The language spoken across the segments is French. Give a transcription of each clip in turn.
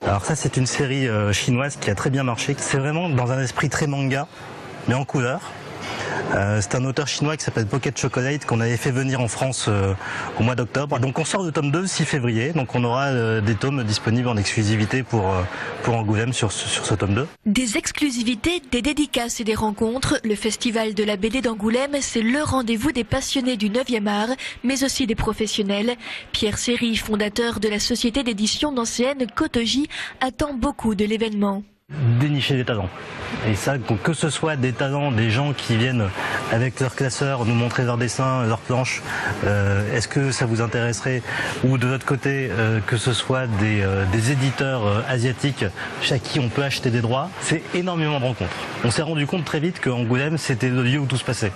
Alors ça, c'est une série chinoise qui a très bien marché. C'est vraiment dans un esprit très manga, mais en couleur. C'est un auteur chinois qui s'appelle Pocket Chocolate qu'on avait fait venir en France au mois d'octobre. Donc on sort le tome 2 le 6 février, donc on aura des tomes disponibles en exclusivité pour Angoulême sur ce tome 2. Des exclusivités, des dédicaces et des rencontres, le Festival de la BD d'Angoulême, c'est le rendez-vous des passionnés du 9e art, mais aussi des professionnels. Pierre Séry, fondateur de la société d'édition d'anciennes Cotoji, attend beaucoup de l'événement. Dénicher des talents. Et ça, que ce soit des talents, des gens qui viennent avec leurs classeurs nous montrer leurs dessins, leurs planches, est-ce que ça vous intéresserait? Ou de l'autre côté, que ce soit des éditeurs asiatiques chez qui on peut acheter des droits, c'est énormément de rencontres. On s'est rendu compte très vite qu'Angoulême, c'était le lieu où tout se passait.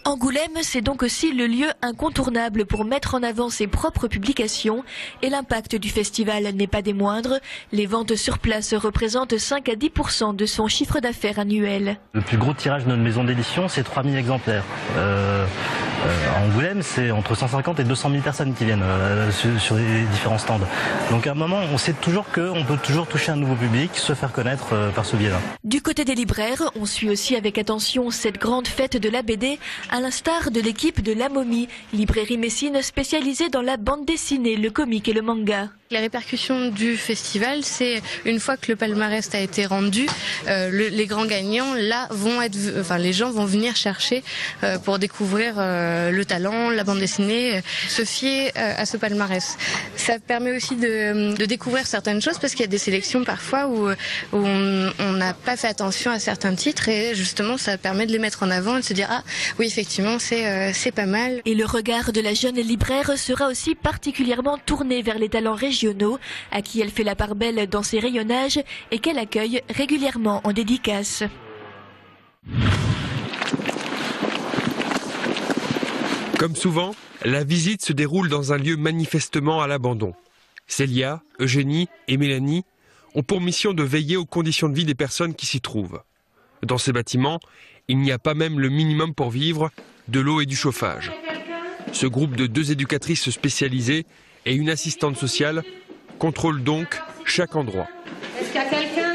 Angoulême, c'est donc aussi le lieu incontournable pour mettre en avant ses propres publications. Et l'impact du festival n'est pas des moindres. Les ventes sur place représentent 5 à 10% de son chiffre d'affaires annuel. Le plus gros tirage de notre maison d'édition, c'est 3000 exemplaires. À Angoulême, c'est entre 150 et 200 000 personnes qui viennent sur les différents stands. Donc à un moment, on sait toujours qu'on peut toujours toucher un nouveau public, se faire connaître par ce biais-là. Du côté des libraires, on suit aussi avec attention cette grande fête de la BD, à l'instar de l'équipe de La Momie, librairie messine spécialisée dans la bande dessinée, le comique et le manga. Les répercussions du festival, c'est une fois que le palmarès a été rendu, les grands gagnants, là, les gens vont venir chercher pour découvrir le talent, la bande dessinée, se fier à ce palmarès. Ça permet aussi de découvrir certaines choses parce qu'il y a des sélections parfois où on n'a pas fait attention à certains titres et justement ça permet de les mettre en avant et de se dire ah oui effectivement c'est pas mal. Et le regard de la jeune libraire sera aussi particulièrement tourné vers les talents régionaux à qui elle fait la part belle dans ses rayonnages et qu'elle accueille régulièrement en dédicace. Comme souvent, la visite se déroule dans un lieu manifestement à l'abandon. Célia, Eugénie et Mélanie ont pour mission de veiller aux conditions de vie des personnes qui s'y trouvent. Dans ces bâtiments, il n'y a pas même le minimum pour vivre, de l'eau et du chauffage. Ce groupe de 2 éducatrices spécialisées et une assistante sociale contrôle donc chaque endroit. Est-ce qu'il y a quelqu'un?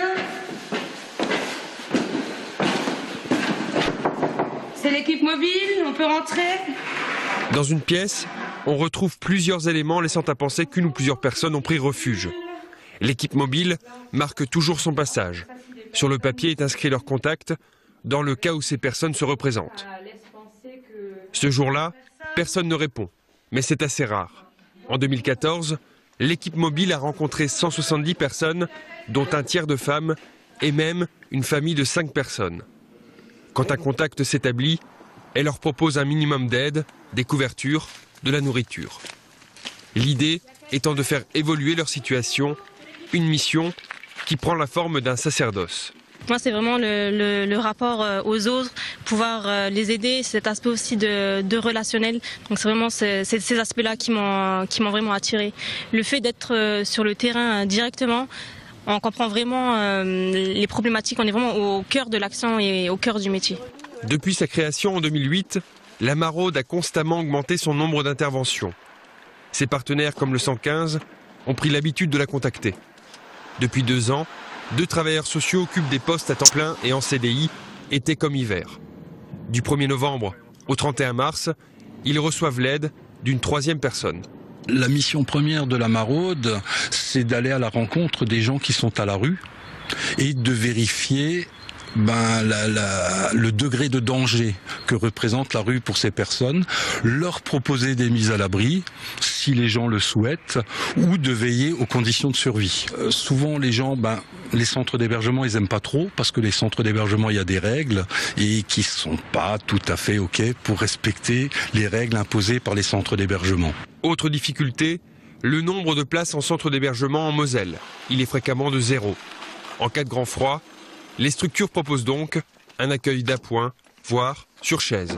C'est l'équipe mobile, on peut rentrer? Dans une pièce, on retrouve plusieurs éléments laissant à penser qu'une ou plusieurs personnes ont pris refuge. L'équipe mobile marque toujours son passage. Sur le papier est inscrit leur contact dans le cas où ces personnes se représentent. Ce jour-là, personne ne répond, mais c'est assez rare. En 2014, l'équipe mobile a rencontré 170 personnes, dont un tiers de femmes, et même une famille de 5 personnes. Quand un contact s'établit, elle leur propose un minimum d'aide, des couvertures, de la nourriture. L'idée étant de faire évoluer leur situation, une mission qui prend la forme d'un sacerdoce. Moi, c'est vraiment le rapport aux autres, pouvoir les aider, cet aspect aussi de relationnel. Donc c'est vraiment ces aspects-là qui m'ont vraiment attiré. Le fait d'être sur le terrain directement, on comprend vraiment les problématiques, on est vraiment au cœur de l'action et au cœur du métier. Depuis sa création en 2008, la Maraude a constamment augmenté son nombre d'interventions. Ses partenaires comme le 115 ont pris l'habitude de la contacter. Depuis 2 ans, 2 travailleurs sociaux occupent des postes à temps plein et en CDI, été comme hiver. Du 1er novembre au 31 mars, ils reçoivent l'aide d'une 3e personne. La mission première de la Maraude, c'est d'aller à la rencontre des gens qui sont à la rue et de vérifier le degré de danger que représente la rue pour ces personnes, leur proposer des mises à l'abri, si les gens le souhaitent, ou de veiller aux conditions de survie. Souvent les gens, les centres d'hébergement, ils aiment pas trop, parce que les centres d'hébergement, il y a des règles, et qui sont pas tout à fait OK pour respecter les règles imposées par les centres d'hébergement. Autre difficulté, le nombre de places en centre d'hébergement en Moselle. Il est fréquemment de 0. En cas de grand froid, les structures proposent donc un accueil d'appoint, voire sur chaise.